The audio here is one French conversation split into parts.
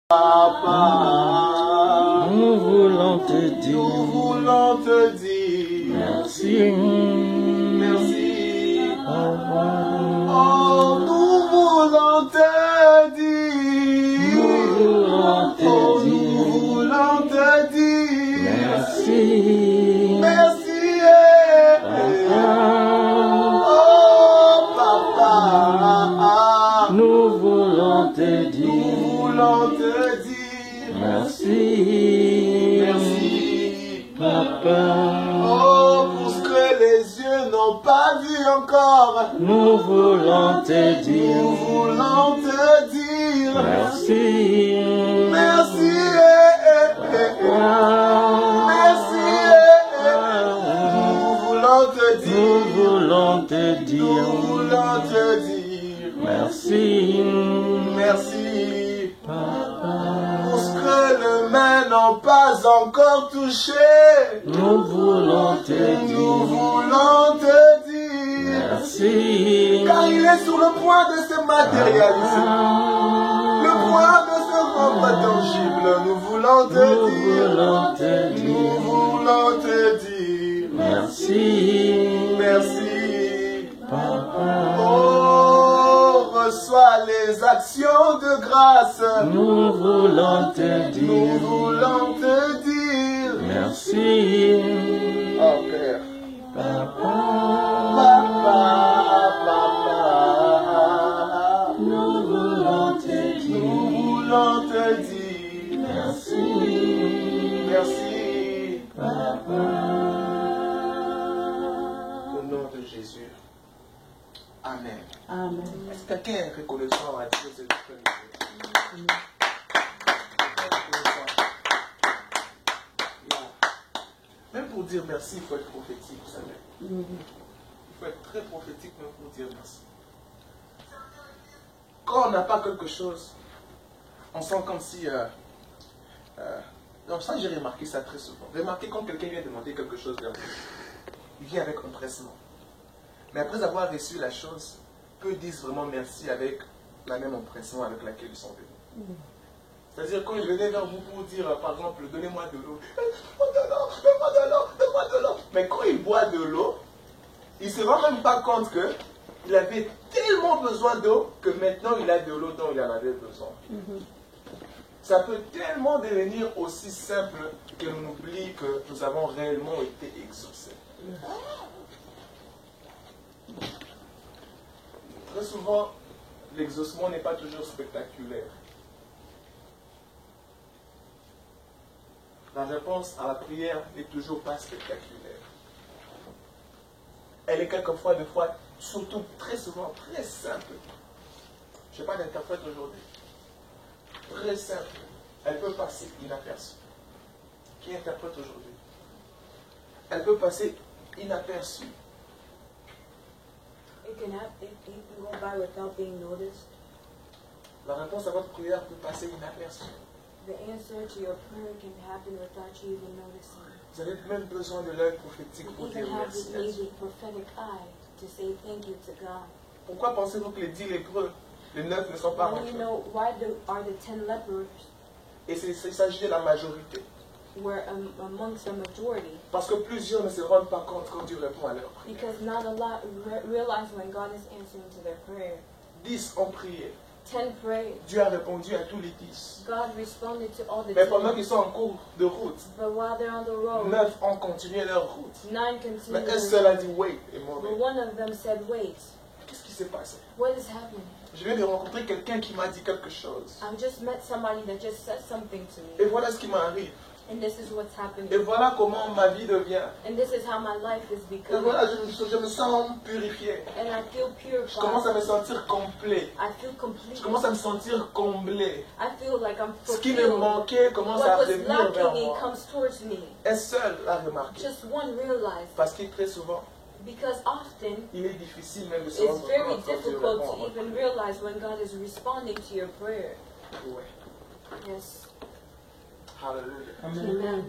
Papa, nous voulons te dire merci. Merci. Oh, nous voulons te dire. nous voulons te dire Nous voulons te dire. merci. Merci. Papa, Oh, papa. nous voulons te Nous dire voulons te dire. merci. Merci. Papa, Oh, pour ce que les yeux n'ont pas vu encore. nous voulons te Nous dire voulons te dire. merci. Merci. Merci. Nous voulons te Nous dire. voulons te Nous dire voulons te dire. merci. Merci. Papa, Pour ce que les mains n'ont pas encore touché. nous voulons te Nous dire voulons te dire. merci. Car il est sur le point de se matérialiser. Le point de se rendre tangible. Nous voulons te Nous dire. voulons te Nous dire voulons te dire. merci. Merci. Papa, Oh, reçois les actions de grâce. nous voulons te Nous dire voulons te dire. merci. Oh Père. Papa, Papa, papa. nous voulons te Nous dire voulons te dire. merci. Merci. Papa, Au nom de Jésus. Amen. Amen. Est-ce que quelqu'un est reconnaissant à Dieu cette après-midi? Même pour dire merci, il faut être prophétique, vous savez. Il faut être très prophétique même pour dire merci. Quand on n'a pas quelque chose, on sent comme si... donc ça, j'ai remarqué ça très souvent. Remarquez quand quelqu'un vient demander quelque chose vers vous, il vient avec empressement. Mais après avoir reçu la chose, peu disent vraiment merci avec la même empressement avec laquelle ils sont venus. C'est-à-dire quand ils venaient vers vous pour dire, par exemple, donnez-moi de l'eau. Donne-moi de l'eau, donne-moi de l'eau, donne-moi de l'eau. Mais quand il boit de l'eau, il ne se rend même pas compte qu'il avait tellement besoin d'eau que maintenant il a de l'eau dont il en avait besoin. Ça peut tellement devenir aussi simple que l'on oublie que nous avons réellement été exaucés. Très souvent, l'exaucement n'est pas toujours spectaculaire. La réponse à la prière n'est toujours pas spectaculaire. Elle est quelquefois, surtout très souvent, très simple. Je n'ai pas d'interprète aujourd'hui. Très simple. Elle peut passer inaperçue. Qui interprète aujourd'hui? Elle peut passer inaperçue. It can go by without being noticed. La réponse à votre prière peut passer inaperçue. The answer to your prayer can happen without you even noticing. Vous avez même besoin de l'œil prophétique You pour dire even have merci. to need the prophetic eye to say thank you to God. Pourquoi pensez-vous que les 10 lépreux, les 9 ne sont pas Well, rentrés? you know, why are the 10 lepers Et il s'agit de la majorité. were amongst the majority? Parce que plusieurs ne se rendent pas compte quand Dieu répond à leur prière. Because not a lot realize when God is answering to their prayer. 10 ont prié. 10 prayed. Dieu a répondu à tous les 10. God responded to all the Mais pendant 10. qu'ils sont en cours de route, But while they're on the road, 9 ont continué leur route. 9 Mais continued. un seul a dit wait et But mauvais. one of them said, wait, Qu'est-ce qui s'est passé? what is happening? Je viens de rencontrer quelqu'un qui m'a dit quelque chose. I just met somebody that just said something to Et me. voilà ce qui m'arrive. And this is what's happening. Et voilà comment ma vie devient. And this is how my life is Et becoming. voilà, je me sens purifié. And I feel Je commence à purified. me sentir complet. I feel complete. Je commence à me sentir comblé. I feel like I'm Ce qui me fulfilled. manquait commence à What was revenir vers lacking, it moi. comes towards me. Un seul a remarqué. Just one realized. Parce que très souvent, Because often, il est difficile même de se it's rendre very compte quand Dieu difficult répond à to votre even prière. realize when God is responding to your prayer. Ouais. Yes. Hallelujah. Amen.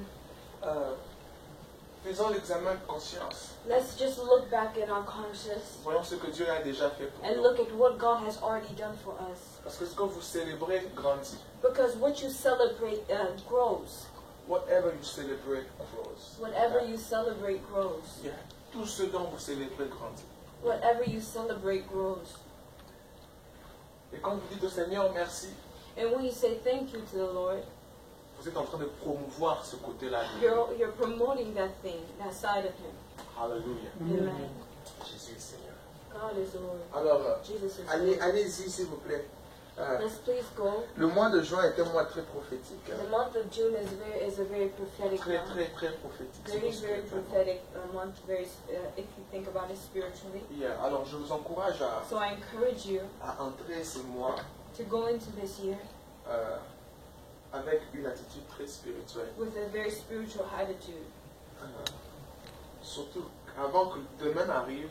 Faisons l'examen de conscience. Let's just look back in our conscience Voyons ce que Dieu a déjà fait pour and nous. look at what God has already done for us. Parce que ce que vous célébrez grandit. Because what you celebrate grows. Whatever you celebrate grows. Whatever you celebrate grows. Yeah. Tout ce dont vous célébrez grandit. Whatever you celebrate grows. Et quand vous dites au Seigneur merci, And when you say thank you to the Lord, vous êtes en train de promouvoir ce côté-là de Dieu. you're promoting that thing, that side of Him. Alléluia. Amen. Jésus est Seigneur. God is the Lord. Alors, Jesus is allez, Lord. allez-y s'il vous plaît. Let's please go. Le mois de juin est un mois très prophétique. The month of June is a very prophetic Très, month. très, très prophétique. Very, very prophetic month. Very, if you think about it spiritually. Yeah. Alors, je vous encourage So I encourage you à entrer ce mois to go into this year avec une attitude très spirituelle. with a very spiritual attitude. Surtout, avant que demain arrive,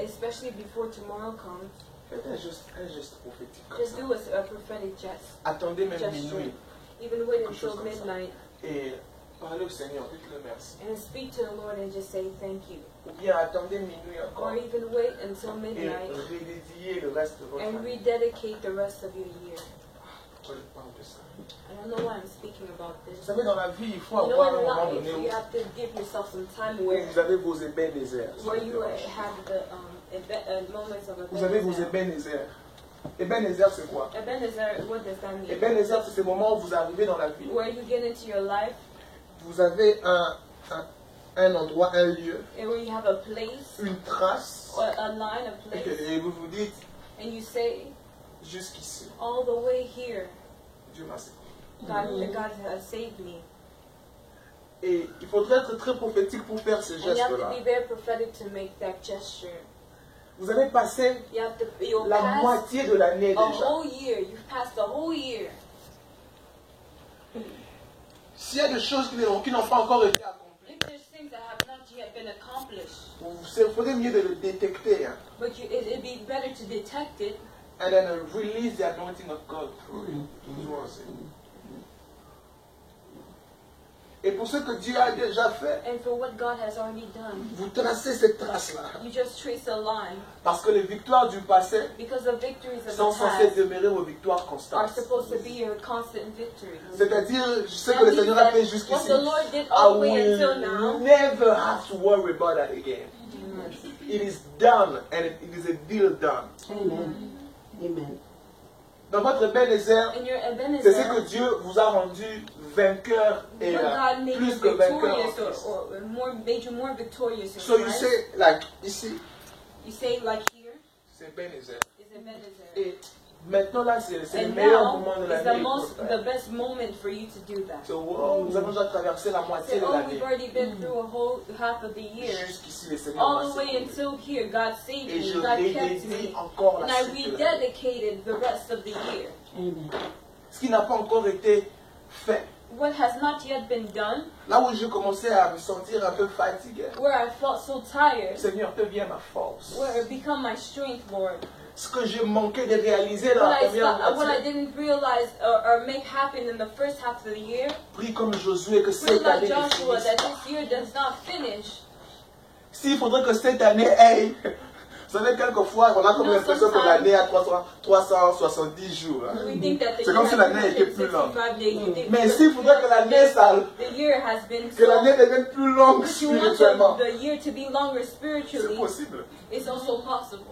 Especially before tomorrow comes, faites un geste prophétique comme just ça. do a prophetic gest. Attendez même Gesture. minuit Even wait Quelque chose until comme ça. midnight et parlez au Seigneur, dites-le merci. and speak to the Lord and just say thank you. Ou bien attendez minuit encore Or even wait until et midnight redédiez le reste de votre and année. rededicate the rest of your year. Pourquoi je parle de ça? I don't know why I'm speaking about Vous this. savez, dans la vie, il faut You know, avoir un in moment life, donné you have to give yourself some time où where vous avez vos ébats déserts. you have the moments of Vous avez vos Ebenezer. Ebenezer. Ebenezer, c'est quoi? Ebenezer, what does that mean? Ebenezer, c'est ces moments où vous arrivez dans la vie. Where you get into your life Vous avez un endroit, un lieu, and where you have a place une trace, or a line, a place, et vous vous dites, and you say, jusqu'ici, all the way here, Dieu m'a sauvé. God has saved me. Et il faudrait être très prophétique pour faire ce And you have to geste-là. be very prophetic to make that gesture. Vous avez passé You have to, you'll la pass moitié de l'année a déjà. whole year. You've passed the whole year. S'il y a des choses qui n'ont pas encore été accomplies, If there's things that have not yet been accomplished, il faudrait mieux de le détecter. Hein. but it'd be better to detect it And then release the anointing of God through it. Toujours aussi. Et pour ce que Dieu a déjà fait, and for what God has already done. vous tracez cette trace-là. You just trace a line Parce que les victoires du passé because the victories of sont the censées past demeurer vos victoires are constantes. supposed to be your constant victories. C'est-à-dire, ce That que le means Seigneur a that fait what jusqu'ici, the Lord did I all the way until will now, never have to worry about that again. It is done, and it is a deal done. Amen. Amen. Dans votre Ebenezer, and your c'est ce que Ebenezer, Dieu vous a rendu vainqueur et what God made you plus que vainqueur. en victorious Christ. or more, made you more victorious in So you Christ. say, like, ici, You say like here c'est Ebenezer. is Ebenezer. Et maintenant là, c'est le And meilleur now moment de is the l'année. the best moment for you to do that. So, wow, nous avons déjà traversé la moitié Say, de oh, l'année. we've already been through a whole half of the year. Jusqu'ici, le Seigneur All m'a the way sauvé. until here, God saved Et me, je God kept redédie me, encore and la I suite de l'année. rededicated the rest of the year. Amen. Ce qui n'a pas encore été fait. What has not yet been done, Là où j'ai commencé à me sentir un peu fatigué. where I felt so tired, Seigneur, deviens ma force. where it become my strength, Lord. Ce que j'ai manqué de réaliser dans la première What I moitié. didn't realize or make happen in the first half of the year, Prie comme Josué que pray cette like année ne Joshua finisse that pas. this year does not finish. S'il faudrait que cette année aille, vous savez, quelquefois, on a comme No, l'impression que sometimes- l'année a 370 jours. hein. We think that the C'est year comme si has l'année était plus longue. 365 days. You think- Mais s'il faudrait que l'année, the year has been que l'année so. devienne plus longue If you want spirituellement, the year to be longer c'est spiritually, possible. it's also possible.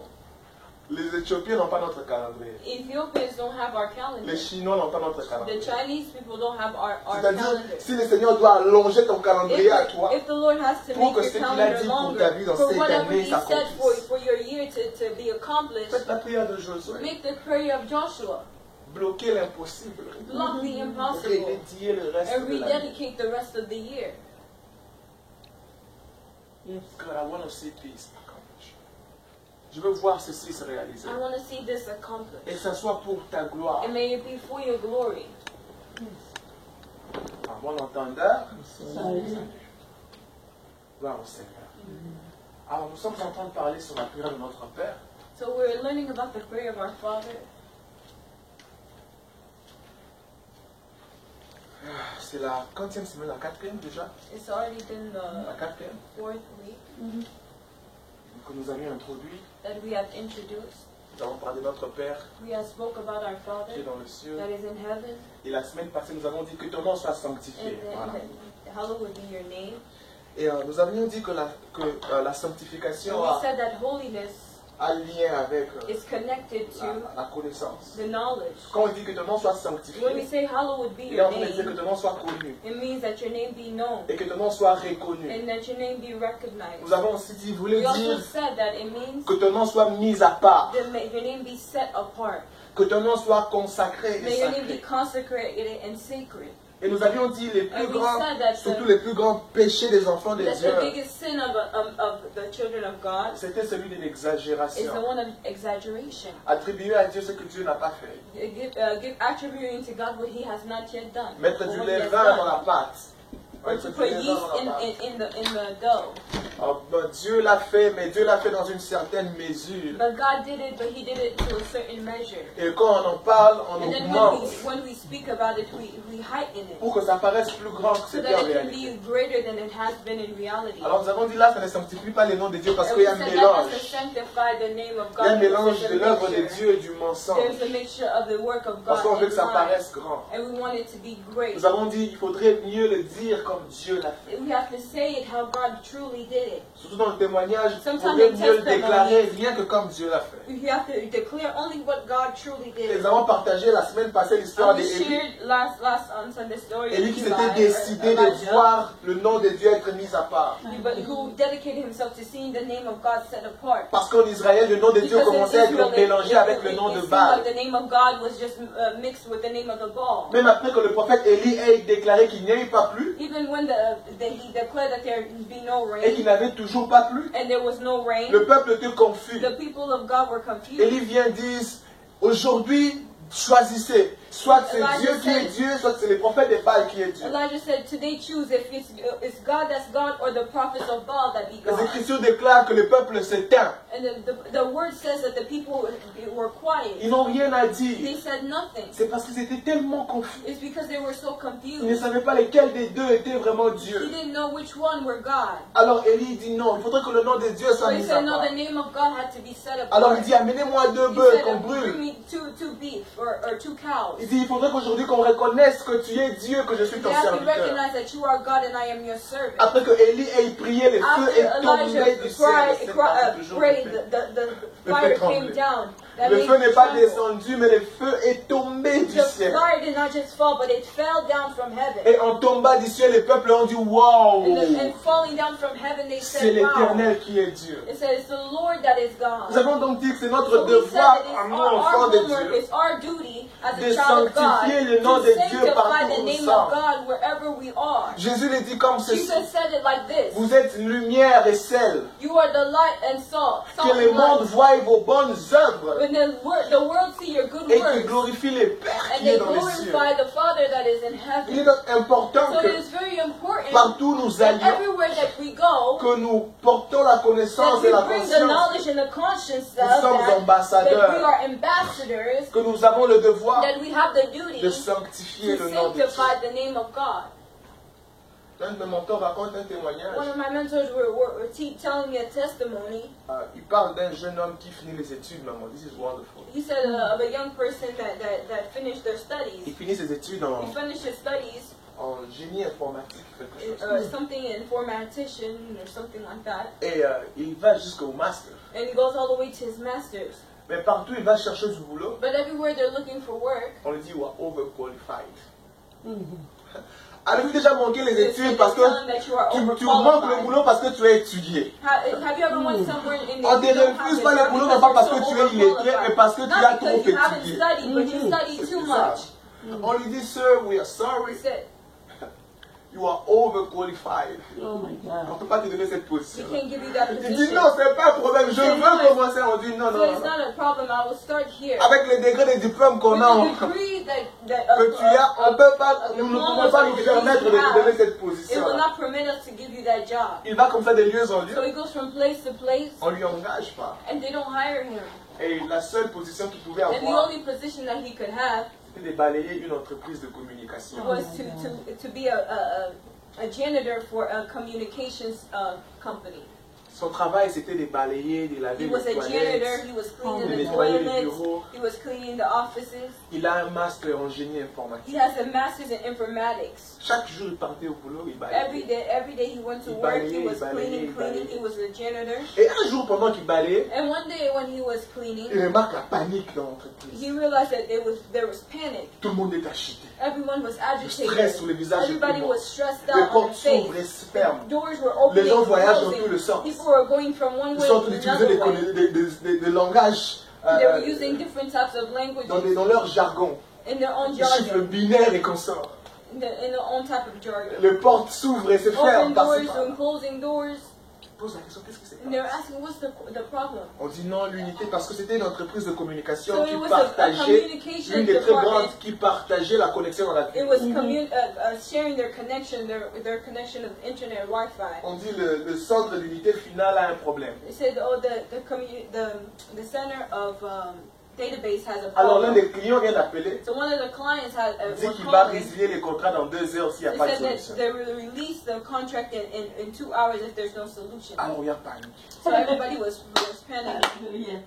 Les Éthiopiens n'ont pas notre calendrier. Ethiopians don't have our calendar. Les Chinois n'ont pas notre The calendrier. Chinese people don't have our C'est-à-dire, calendar. si le Seigneur doit allonger ton calendrier à toi, If the Lord has to pour make que your ce qu'il a calendar dit pour ta vie longer, dans for cette whatever année He said s'accomplisse. for your year to be accomplished, faites la prière de Josué. make the prayer of Joshua. Bloquez l'impossible. Block the impossible. Redédier le reste And de l'année. rededicate the rest of the year. Yes. God, I want to see peace accomplished. Je veux voir ceci se réaliser. I want to see this accomplished. Et que ça soit pour ta gloire. And may it be for your glory. À bon entendeur, Salut. gloire au Seigneur. Alors nous sommes en train de parler sur la prière de notre Père. So we're learning about the prayer of our Father. c'est la quantième semaine, la quatrième déjà, It's already been la the quatrième, 4th week que nous avions introduit. that we have introduced. Nous avons parlé de notre Père We have spoke about our qui est Father dans le ciel. that is in heaven, Et la semaine passée, nous avons dit que ton nom soit and sanctifié. Voilà. hallowed would be your name. Et nous avions dit que la And sanctification we a said that holiness lien avec is connected to la connaissance. the knowledge. Quand on dit que ton nom soit When we sanctifié, say hallowed would be il est en your train de dire que name, ton nom soit connu it means that your name be known et que ton nom soit reconnu. and that your name be recognized. Nous avons aussi dit, voulait We also dire said that it means que ton nom soit mis à part, that your name be set apart. que ton nom soit consacré et May your name be sacré. consecrated and sacred. Et nous avions dit les plus And we grands, said that surtout les plus grands péchés des enfants de That's Dieu, the biggest sin of the children of God c'était celui de is the l'exagération. one of exaggeration. Attribuer à Dieu ce que Dieu n'a pas fait. Give attributing to God what He has not yet done. Mettre or du what He has levain dans done. la pâte. Or Mettre to du put levain yeast dans la pâte. in the dough. Oh, ben, Dieu l'a fait, mais Dieu l'a fait dans une certaine mesure. But God did it, but He did it to a certain measure. Et quand on en parle, on And then augmente when we speak about it, we heighten it. pour que ça paraisse plus grand que So c'était en that it can réalité. be greater than it has been in reality. Alors nous avons dit là, ça ne sanctifie pas les noms de Dieu parce And qu'il y we a un said that mélange. has to sanctify the name of Il y a un God. mélange There's de a l'œuvre de mixture. Dieu et du mensonge. There's a mixture of the work of Parce God qu'on veut que ça and paraisse grand. and we want it to be great. Nous avons dit il faudrait mieux le dire comme Dieu l'a fait. We have to say it how God truly did it. Surtout dans le témoignage, il Sometimes faudrait in mieux le testimony, déclarer rien que comme Dieu l'a fait. We have to declare only what God truly Et did. nous avons partagé la semaine passée l'histoire And we d'Élie. shared last on Sunday story Élie of qui Eli, s'était décidé de Elijah, voir le nom de Dieu être mis à part. but who dedicated himself to seeing the name of God set apart. Parce qu'en Israël, le nom de Dieu Because in commençait à Israel, être mélangé avec le nom it de seemed Baal. like the name of God was just mixed with the name of the Baal. Même après que le prophète Élie ait déclaré qu'il n'y avait pas plu Even when he declared that there would be no et qu'il rain n'avait toujours pas plu, and there was no rain, le peuple était confus. the people of God were confused. Élie vient dire, aujourd'hui, choisissez. Soit c'est Elijah Dieu qui est said- Dieu, soit c'est le prophète de Baal qui est Dieu. Elijah said, today choose if it's God that's God or the prophets of Baal that be Les God. Écritures déclarent que le peuple s'éteint. And the word says that the people were quiet. Ils n'ont rien à dire. They said nothing. C'est parce qu'ils étaient tellement confus. It's because they were so Ils ne confused. savaient pas lequel des deux était vraiment He Dieu. didn't know which one were God. Alors Élie dit non, il faudrait que le nom de Dieu So soit he mis à said, no, part. the name of God had to be set apart. Alors il dit, amenez-moi 2 He bœufs said, qu'on bring brûle. me two beef or 2 cows. Il dit, il faudrait qu'aujourd'hui qu'on reconnaisse que tu es Dieu, que je suis You ton have to serviteur. recognize that you are God and I am your servant. Après que Élie ait prié, le feu After est tombé Elijah du ciel. C'est pas toujours le prayed, fait. the Le fire feu came tremblait. down. That Le made feu n'est pas tremble. descendu, mais le feu est tombé du The ciel. fire did not just fall, but it fell down from heaven. Et en tombant du ciel, les peuples ont dit, waouh, And falling down from heaven, they c'est said, wow. l'Éternel qui est Dieu. It says, it's the Lord that is God. Nous avons donc dit que c'est notre So we said devoir, that à it's nous, enfants our de homework, Dieu, it's our duty as de a child of God sanctifier le nom to de Dieu sanctify partout the où nous name sommes. of God wherever we are. Jésus le dit comme ceci, Jesus said it like this. vous êtes lumière et sel, You are the light and salt. que Salt le and monde light. voie vos bonnes œuvres When the world see your good et qui works, glorifie le Père and qui they est dans les cieux. glorify the Father that is in Il heaven. est donc important So it que is very important partout où nous that allions, everywhere that we go, que nous portons la that connaissance we et la bring the conscience knowledge and the conscience Nous of sommes that we ambassadeurs, are ambassadors, que nous avons le devoir that we have the de duty sanctifier to le nom de Dieu. sanctify the name of God. Un de mes mentors raconte un témoignage. One of my mentors were telling me a testimony. Il parle d'un jeune homme qui finit les études, maman. This is wonderful. He said of a young person that finished their Il studies. finit ses études He finished his studies, en génie informatique, quelque chose. something informatician or something like that, Et il va jusqu'au master. and he goes all the way to his master's. Mais partout, il va chercher du boulot. But everywhere they're looking for work, On lui dit, you are overqualified. Avez-vous déjà manqué les they're études parce que telling that you are tu manques le overqualified. boulot parce que tu as étudié? Have you ever went somewhere and On ne you don't refuse have pas the le job boulot, because non pas parce you're que so tu es illettré, overqualified? mais parce que tu as Not trop because you haven't étudié. studied, but you studied C'est too ça. much. On lui dit, sir, we are He sorry. said, You are overqualified. Oh my On ne God. peut pas te donner cette we position. can't give you that Tu dis position. non, c'est pas un problème, je C'est veux non, commencer. On dit non, So non, it's non. not a problem. I will start here. Avec les degrés des diplômes qu'on a, With the degree que tu as, on peut pas, nous ne pouvons pas nous permettre de te donner cette it position. will not permit us to give you that job. Il va comme ça de lieu en So lieu. he goes from place to place, On lui engage pas. and they don't hire him. Et la seule position qu'il pouvait And the avoir, only position that he could have c'était de balayer une entreprise de communication. was to be a janitor for a communications company. Son travail, c'était de balayer, de laver He was les a janitor. toilettes, He was de cleaning the nettoyer les toilets. bureaux. He was cleaning the offices. Il a un master en génie He informatique. has a master's in informatics. Chaque jour, il partait au boulot, il Every balayait. day he went to Il work. balayait, He was il balayait, cleaning. il balayait. He was a janitor. Et un jour, pendant qu'il balayait, And one day when he was cleaning, il remarque la panique dans l'entreprise. he realized that there was panic. Tout le monde est agité. Everyone was Le stress sur agitated. les visages de tout le Everybody monde. was stressed Les out on portes their s'ouvrent et face. se ferment. Doors were opening Les gens and voyagent dans closing. tous les sens. People were going from one Ils way sont en to train d'utiliser another way. des langages They were using different types of languages dans leur jargon. in their own Des chiffres jargon, binaires et consorts. in their own type of jargon. Les portes s'ouvrent et se ferment Open par-ci doors par-là. and closing doors. Pose la question, qu'est-ce que c'est? And they were asking, what's the problem? On dit non, l'unité, parce que c'était une entreprise de communication So qui it was a partageait, communication l'une des très department. grandes qui partageait la connexion dans la It ville. was sharing their connection, their connection of internet Wi-Fi. On dit le centre d'unité final a un problème. They said, oh, the center of database has a Alors l'un problem. des clients vient d'appeler, So one of the clients dit was qu'il va calling. résilier les contrats dans 2 heures s'il n'y a They pas de said that solution. they will release the contract in 2 hours if there's no solution. Alors il y a panique. So everybody was panicking. Hallelujah.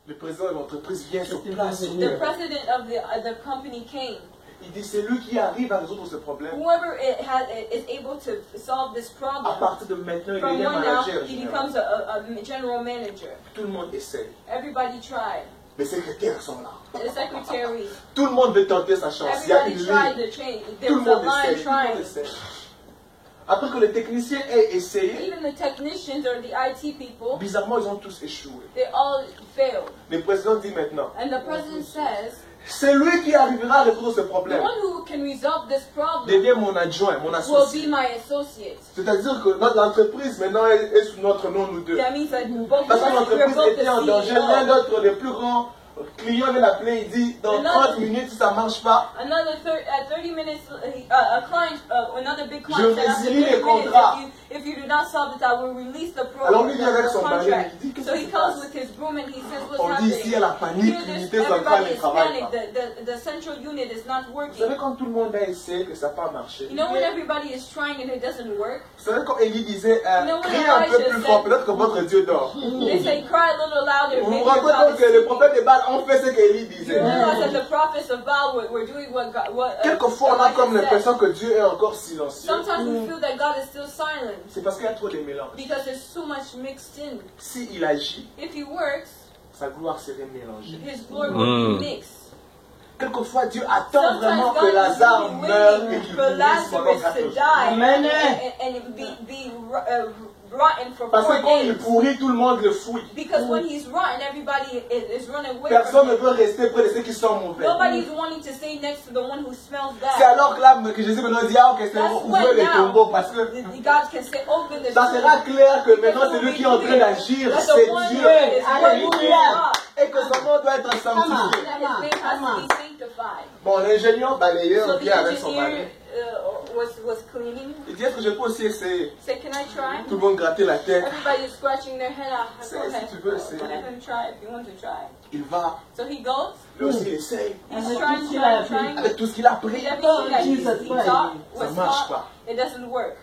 Le président de l'entreprise vient sur place. The president of the company came. Il dit c'est lui qui arrive à résoudre ce problème. Whoever is able to solve this À problem, partir de maintenant, il from devient one now, manager he général. becomes a general manager. Tout le monde essaie. Everybody tried. Les secrétaires sont là. The secretary, Tout le monde veut tenter sa chance. Il y a everybody une tried ligne. to change. Tout There le was a monde line essaie. Tout le monde trying. essaie. Après que les techniciens aient essayé, Even the technicians or the IT people, bizarrement, ils ont tous échoué. they all failed. Le président dit maintenant, And the president says, c'est lui qui arrivera à résoudre ce the problème. one who can resolve this problem Devient mon adjoint, mon will be associé. my associate. C'est-à-dire que notre entreprise maintenant est sous notre nom, nous deux. That means that both Parce que we're l'entreprise both the était en danger. L'un CEO. d'autre des plus grands clients vient l'appeler, il dit dans 30 minutes, si ça ne marche pas, Another 30 minutes, a client, another big Je client said after 30 résilie les minutes, contrats. if you do not solve it, I will release the Alors lui vient avec the son balai, contract. il dit qu'est-ce So qui he se comes passe? with his broom and he says what's On dit happening. ici, il y a la panique, Here, l'unité centrale everybody ne is travaille panicked. pas. The central unit is not Vous working. savez, quand tout le monde a essayé que ça n'a pas marché, You know when everybody is trying and it doesn't work? vous savez, quand Élie disait, know, when criez un peu Elijah plus said- fort, peut-être que votre Dieu dort. They say cry a little louder. Vous maybe vous your rendez God compte is que les sleeping. prophètes de Baal ont fait ce qu'Élie You disait. realize that the prophets of Baal were doing what Quelquefois, on a comme Elijah said. l'impression que Dieu est encore silencieux. Sometimes we feel that God is still silent C'est parce qu'il y a trop de mélange. because there's so much mixed in. S'il agit, If he works, sa gloire serait mélangée. his glory will be mixed. Quelquefois, Dieu attend Sometimes vraiment God que is Lazare really meure et waiting qu'il for pourrisse pendant Lazarus 4 to jours. die Amen. and be rotten for Parce 4 que quand il days. pourrit, tout le monde le fouille. Because when he's rotten, everybody is running away Personne from ne him. veut rester près de ceux qui sont mauvais. Nobody's wanting to stay next to the one who smells C'est bad. alors que là que Jésus maintenant dit, ah ok, c'est That's ouvrez when les now tombeaux parce que God can say, open the ça sera clair que maintenant celui qui est en train d'agir, That c'est the one Dieu. who is Alléluia. working is God. Et que son nom doit être sanctifié. That his name has to be sanctified. Bon, l'ingénieur balayeur So the vient avec son balai. engineer was cleaning. Il dit, est-ce que je peux aussi essayer? Said, can I try? Tout le monde grattait la tête. Everybody is scratching their head out. Say, Go ahead. si tu veux, say. Let him try if you want to try. Il va, So he goes. lui aussi il essaye. He's Avec trying, tout ce qu'il a appris. trying. Avec tout ce qu'il a appris, Everything that Jesus he Christ. taught ça was marche taught. pas. It doesn't work.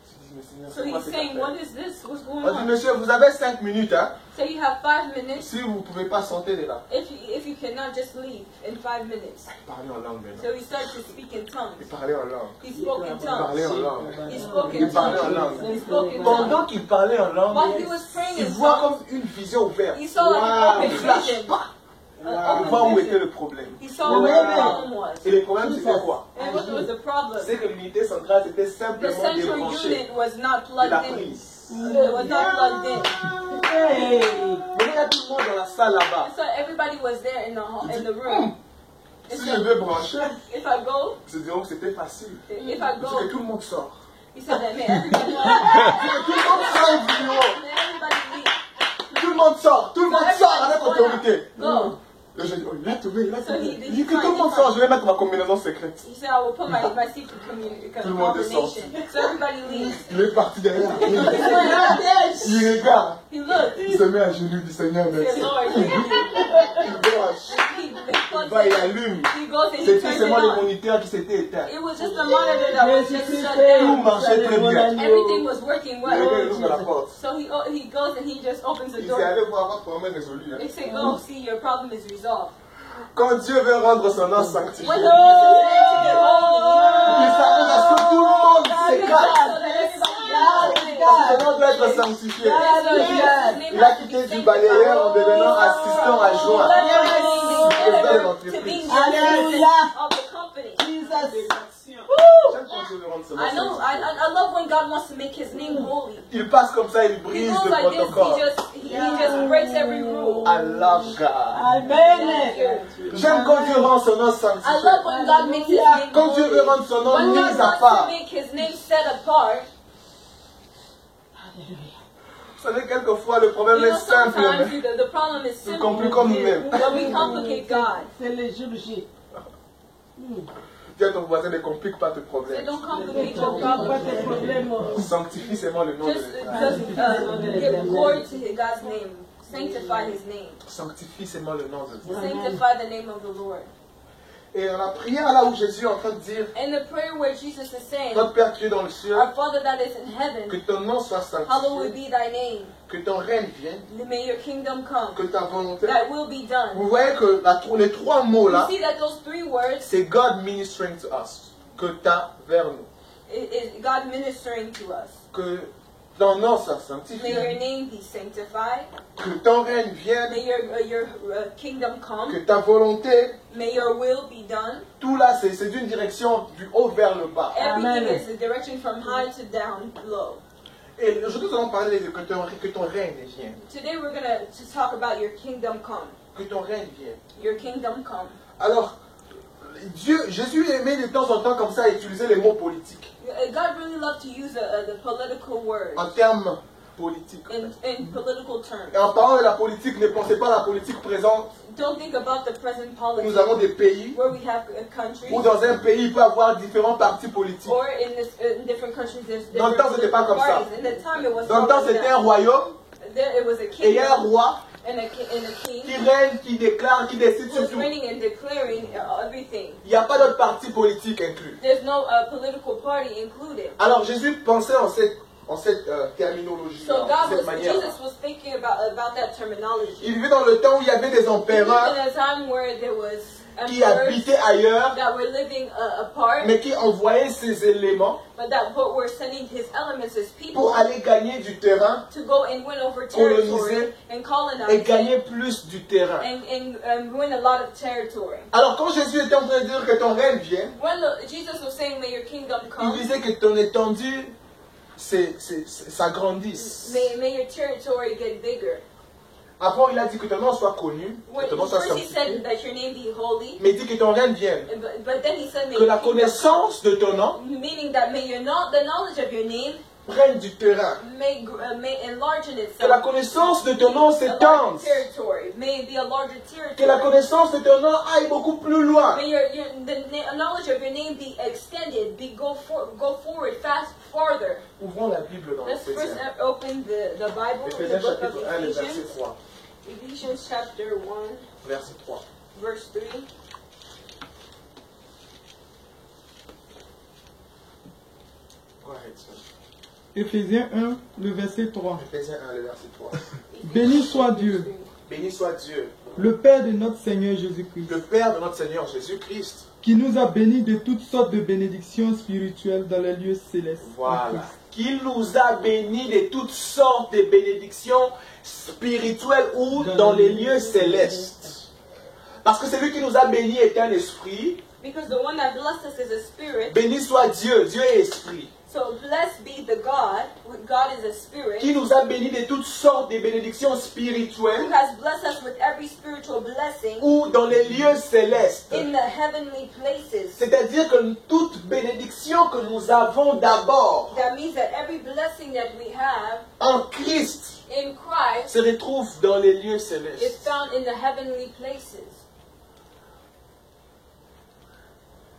Tu dis, mais Seigneur, So c'est quoi he's cette saying, affaire? what is this? What's going On dit, on? monsieur, vous avez 5 minutes, hein? So you have 5 minutes. Si vous ne pouvez pas sortir de là, If you cannot just leave in 5 minutes. parlez en langue maintenant. So he started to speak in Il tongues. parlait en langue. He spoke in Il parlait tongues. en langue. He spoke Il in parlait en tongues. langue. He spoke in Pendant tongues. qu'il parlait en langue, While he was praying il in voit tongues, comme une vision ouverte. he saw like an Il open flash vision. pas. An Il voit où open était vision. le problème. He saw where the problem was. Et le problème, c'était quoi? And what was the problem? C'est que l'unité centrale était The simplement central débranchée unit was not de la plugged in. prise. It was not plugged in. Hey. Mais il y a tout le monde dans la salle là-bas. So everybody was there in the hall, in the room. Si je veux brancher, If I go, ils se diront que c'était facile. if I Parce que go, tout le monde sort. he said that man, everybody Tout le monde sort au bureau. everybody leave. Tout le monde sort. Tout le monde sort avec autorité. Go. Et je dis, oh, il a trouvé, il a So trouvé. he- Il dit que tout le monde sort, je vais mettre ma combinaison secrète. He said, I will put my secret Tout le monde est sorti. combination. So everybody leaves. Il est parti derrière. Il regarde. He looked. Il se met à genoux, il dit Seigneur, He said, merci. Lord, Il branche. he il va et allume. He goes and he C'était turns it seulement le on. moniteur qui s'était éteint. It was just a monitor that was just shut Tout down. marchait très bien. Everything was working Le gars, il well. ouvre la porte. So he goes and he just opens the Il door. dit, allez voir votre problème résolu. hein. They say, go see, your problem is resolved. Quand Dieu veut rendre son nom sanctifié, When il the to get s'arrange à ce que tout le monde s'écarte. holy, Son nom doit être sanctifié. holy, Il a quitté du balayeur en devenant assistant adjoint. to being the assistant of the company. J'aime quand Dieu veut rendre son nom I know. sanctifié. I love when God wants to make His name holy. Il passe comme ça, il He brise goes le like this. protocole. He just breaks every rule. I love God. J'aime quand Dieu rend son nom I love sanctifié. when God makes His name Quand Dieu veut holy. rendre son nom When mis God à wants to part. make His name set apart. Vous savez, quelquefois, le problème You know, est simple. sometimes Mais the problem is simple, complique comme nous-mêmes. but we complicate God. C'est le jour J. Dis à ton voisin, ne complique pas tes So problèmes. don't complicate your Pas problem. de problème. Sanctifie seulement le nom de Just l'Éternel. give glory to God's name. Sanctify His name. Sanctifie seulement le nom de Dieu. Sanctify the name of the Lord. Et dans la prière là où Jésus est en train de dire, In the prayer where Jesus is saying, notre Père qui es dans le ciel, Our Father that is in que heaven, ton nom soit hallowed sanctifié, be thy name. que ton règne vienne, May your kingdom come. que ta volonté. That will be done. Vous voyez que les trois mots You là, see that those three words c'est God ministering to us, que ta vers nous, is God ministering to us. que ton nom soit May your sanctifié, name be sanctified. que ton règne vienne, May your kingdom que come. ta volonté. May your will be done. Tout là, c'est d'une direction du haut vers le bas. Everything is a direction from high to down low. Et aujourd'hui, nous allons parler de que ton règne vienne. Today we're going to talk about your kingdom come. Que ton règne vienne. Your kingdom come. Alors, Jésus aimait de temps en temps comme ça utiliser les mots politiques. God really loved to use the political words En termes politiques. in political terms. Et en parlant de la politique, ne pensez pas à la politique présente. Don't think about the present politics Nous avons des pays where we have countries, où dans un pays, il peut y avoir différents partis politiques. or in different countries there's Dans le different temps, c'était pas comme ça. parties. In the time it was Dans le not temps, like c'était that. un royaume, There it was a et il y a un kingdom roi and a king qui règne, qui déclare, qui décide who was sur tout. reigning and declaring everything. Il n'y a pas d'autres partis politiques inclus. There's no political party included. Alors Jésus pensait en cette terminologie, So cette manière. Jesus was thinking about that terminology. Il vivait dans le temps où il y avait des In empereurs a time where there was qui emperors habitaient ailleurs, that were living apart, mais qui envoyaient ces éléments but that were sending his elements, his people, pour aller gagner du terrain to go and win over coloniser territory and colonize et it, gagner plus du terrain. and win a lot of territory. Alors quand Jésus était en train de dire que ton règne vienne, When Jesus was saying, "May your kingdom il come," disait que ton étendue s'agrandisse. may your territory get bigger. Avant, il a dit que ton nom soit connu, que ton nom soit First he sanctifié, said that your name be holy, mais il dit que ton règne vienne. but then he said, "May Que la your kingdom connaissance de ton nom come," meaning that may the knowledge of your name prenne du terrain. may enlarge in Que la itself. connaissance de ton nom A larger s'étende. territory, may it be a larger Que la territory. connaissance de ton nom aille beaucoup plus loin. May the knowledge of your name be extended, go forward, farther. Ouvrons la Bible dans Let's first l'Éphésiens. open the Bible, the Éphésiens book of chapitre 1, le verset Ephesians. 3. Ephesians chapter 1, Verset 3. verse 3. Go ahead, sir. Éphésiens 1, le verset 3. Éphésiens 1, le verset 3. Béni soit Dieu, Béni soit Dieu, le Père de notre Seigneur Jésus-Christ, le Père de notre Seigneur Jésus-Christ. qui nous a bénis de toutes sortes de bénédictions spirituelles dans les lieux célestes. en Voilà. Christ. Qu'il nous a bénis de toutes sortes de bénédictions spirituelles ou dans les lieux célestes. Parce que celui qui nous a bénis est un esprit. Because the one that blessed us is a spirit. Béni soit Dieu, Dieu est esprit. So blessed be the God. God is a spirit. Qui nous a bénis de toutes sortes de bénédictions Who spirituelles has blessed us with every spiritual blessing ou dans les lieux célestes. in the heavenly places. C'est-à-dire que toute bénédiction que nous avons d'abord That means that every blessing that we have en Christ in Christ se retrouve dans les lieux is célestes. found in the heavenly places.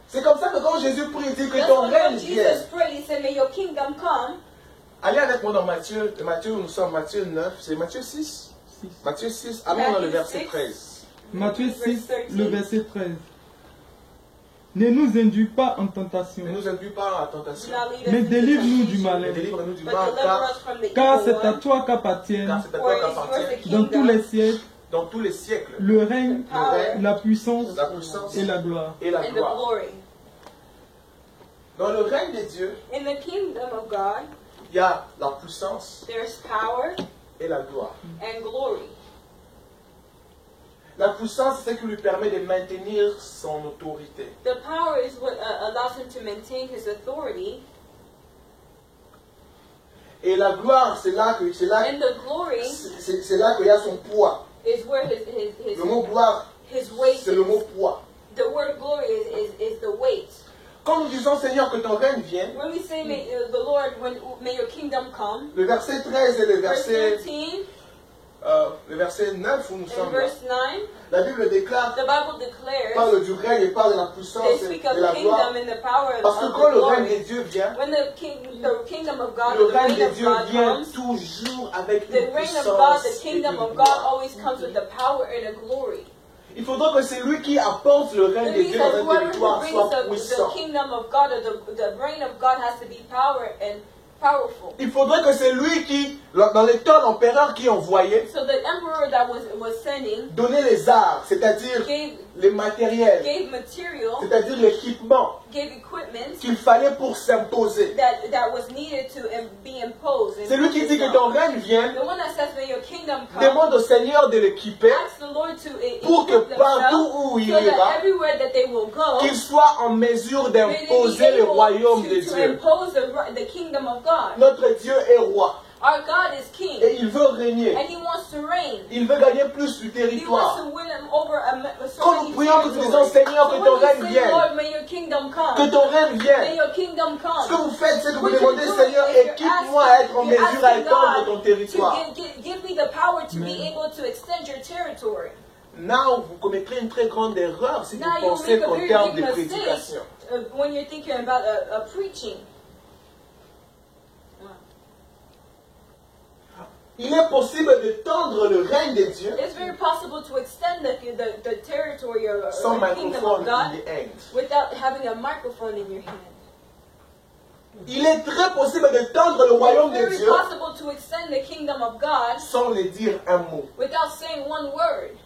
C'est comme ça que quand Jésus prie, il dit que That's ton why règne when vienne. Jesus prayed, he said, "May your kingdom come." Allez avec moi dans Matthieu, nous sommes Matthieu 9, c'est Matthieu 6. Matthieu 6, allons dans le Matthew verset 6. 13. Matthieu Verse 6, 13. le verset 13. Ne nous induis pas en tentation, Ne nous induis pas en tentation, Do not lead us mais into délivre-nous du temptation, mais malin. délivre-nous du but mal, deliver us from the Car evil c'est à one. toi qu'appartiennent, car c'est à For toi it is yours qu'appartient, the dans tous kingdom, les siècles, dans tous les siècles, le règne, the power, la puissance la puissance et la gloire. et la and the gloire. glory. Dans le règne de Dieu, In the kingdom of God, il y a la puissance there's power et la gloire. and glory. La puissance, c'est ce qui lui permet de maintenir son autorité. The power is what allows him to maintain his authority, Et la gloire, c'est là and the glory qu'il y a son poids. is where Le mot gloire, his weight c'est le is. mot poids. The word glory is the weight. Quand nous disons Seigneur que ton règne vienne, When we say, may the Lord, may your kingdom come, le verset 13 et le verse verset, 13 le verset 9 où nous and sommes là, verse 9, la Bible déclare, the Bible declares, parle du règne et parle de la puissance they et speak of de la gloire. kingdom and the power Parce que of quand the le règne glory. de Dieu vient, When the kingdom of God, le the règne reign de of Dieu God vient comes, toujours avec the une reign of God, the puissance et kingdom une of God gloire. always comes with the power and the glory. Il faudra que celui qui apporte le règne It de means Dieu that dans un whoever territoire brings soit the puissant. kingdom of God or the reign of God has to be power and powerful. Il faudrait que celui qui, dans les temps, l'empereur qui envoyait, So the emperor that was sending donnait les arts, c'est-à-dire les matériels, gave material, c'est-à-dire l'équipement gave equipment qu'il fallait pour s'imposer. that was needed to be imposed. and Celui qui dit que ton règne vienne, the one that says may your kingdom come, demande au Seigneur de l'équiper ask the Lord to pour que equip partout themselves où il so ira, that everywhere that they will go, qu'il soit en mesure may they be d'imposer le able royaume de to Dieu. impose the kingdom of God. Notre Dieu est roi Our God is king, et il veut régner. and He wants to reign. Il veut gagner plus du He wants territoire. to win them over so Quand nous many prions, que nous disons territories. Seigneur, que So ton when we règne say, vienne, Lord, may your kingdom que come, ton règne may vienne. your kingdom Ce que come. vous faites, c'est que vous What you're demandez, doing Seigneur, is you're équipe-moi à être en you're mesure à asking étendre ton God territoire. to give me the power to be able to extend your territory. Now, vous commettrez une très grande erreur si vous Now you pensez make a qu'en very termes de big mistake prédication. when you're thinking about a preaching. Il est possible de tendre le règne de Dieu It's very possible to extend the territory or sans the kingdom microphone of God in the hand. without having a microphone in your hand. Il est très possible de tendre le royaume It's de very Dieu possible to extend the kingdom of God sans le dire un mot. without saying one word.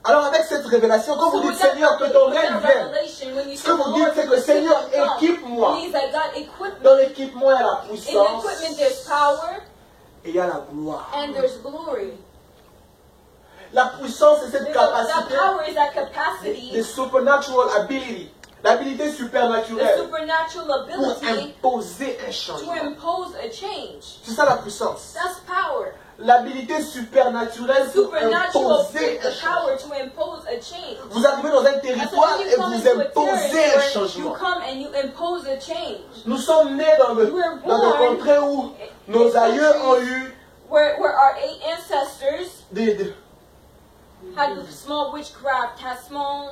Alors avec cette révélation, quand So vous with dites Seigneur, que ton with règne that vienne, revelation, when you ce say, que vous dites, Lord, c'est que your Seigneur, kingdom come, équipe-moi. means that God equipped me. Dans l'équipement, il y a la In the puissance equipment there's power et il y a la gloire. and there's glory. La puissance, c'est cette That capacité power is that de capacity, supernatural ability, l'habilité the supernaturelle supernatural pour ability imposer un to changement. impose a change. C'est ça la puissance. That's power. L'habilité supernaturelle pour Supernatural, imposer un the changement. power to impose a change. Vous arrivez dans un And so territoire when et you come vous into a imposez un territory, you changement. come and you impose a change. Nous sommes nés dans des contrées où nos aïeux ont eu Where our ancestors des had small witchcraft, had small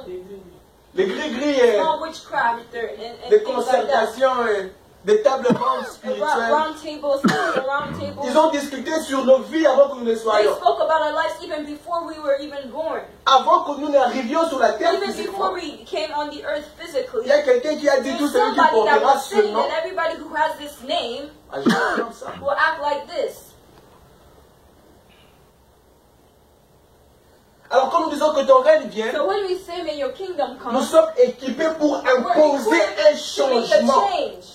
gris-gris et witchcraft and des things like that. concertations et des tables rondes spirituelles. Round tables, round tables. Ils ont discuté sur nos vies avant que nous ne They soyons. spoke about our lives even before we were even born. Avant que nous n'arrivions sur la terre Even physiquement. before we came on the earth physically. Il y a quelqu'un qui a dit There's tout celui qui somebody that portera was ce saying nom that everybody who has this name agira comme ça. will act like this. Alors quand nous disons que ton règne vienne, So when we say may your kingdom nous come, sommes équipés pour we're imposer equipped un to make a changement. change.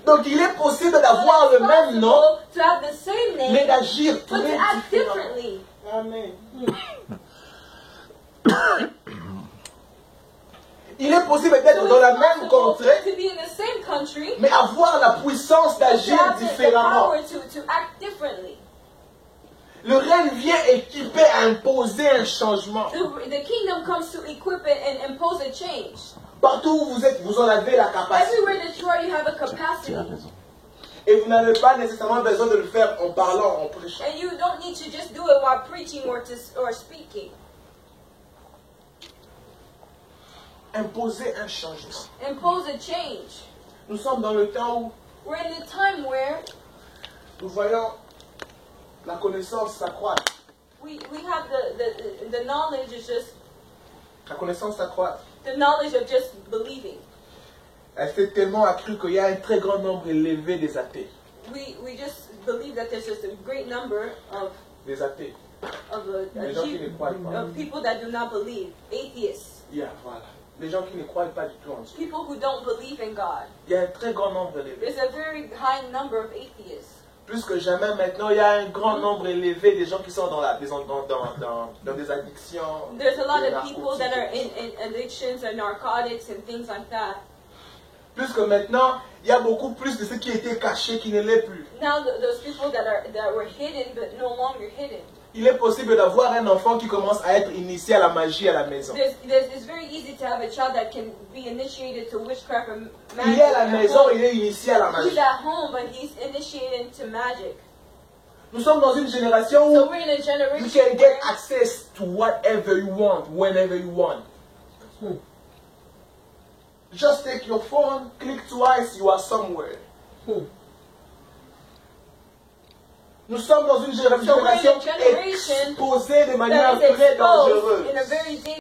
Donc il est possible So d'avoir it's le même nom, possible to have the same mais name, d'agir but très to act différemment. differently. Amen. Il est possible d'être So dans la it's même possible contrée, to be in the same country, mais avoir la puissance to d'agir have the différemment. power to act differently. Le règne vient équiper à imposer un changement. The kingdom comes to equip it and impose a change. Partout où vous êtes, vous en avez la capacité. Everywhere that you are, you have a capacity. Et vous n'avez pas nécessairement besoin de le faire en parlant, en prêchant. And you don't need to just do it while preaching or speaking. Imposer un changement. Impose a change. Nous sommes dans le temps où We're in the time where nous voyons La connaissance s'accroît. We have the knowledge is just La connaissance s'accroît. the knowledge of just believing. Elle s'est tellement accrue qu'il y a un très grand nombre élevé des athées. We just believe that there's just a great number of Des athées. Les gens qui ne croient pas. of people that do not believe, atheists, Yeah, voilà. Les gens qui ne croient pas du tout en Dieu. people who don't believe in God. Il y a un très grand nombre élevé. There's a very high number of atheists. Plus que jamais maintenant, il y a un grand nombre élevé des gens qui sont dans des addictions. There's a lot des of people that are narcotiques. in addictions and narcotics and things like that. Plus que maintenant, il y a beaucoup plus de ce qui était caché qui ne l'est plus. Now those people that were hidden but no longer hidden. Il est possible d'avoir un enfant qui commence à être initié à la magie à la maison. It's very easy to have a child that can be initiated to witchcraft and magic. Il est à la at maison, home. il est initié à la He's magie. at home, but he's initiated into magic. Nous sommes dans une génération So où we're in a you generation can get where access to whatever you want, whenever you want. Just take your phone, click twice, you are somewhere. Nous sommes dans une génération generation exposée de manière that is très exposed dangereuse. in a very dangerous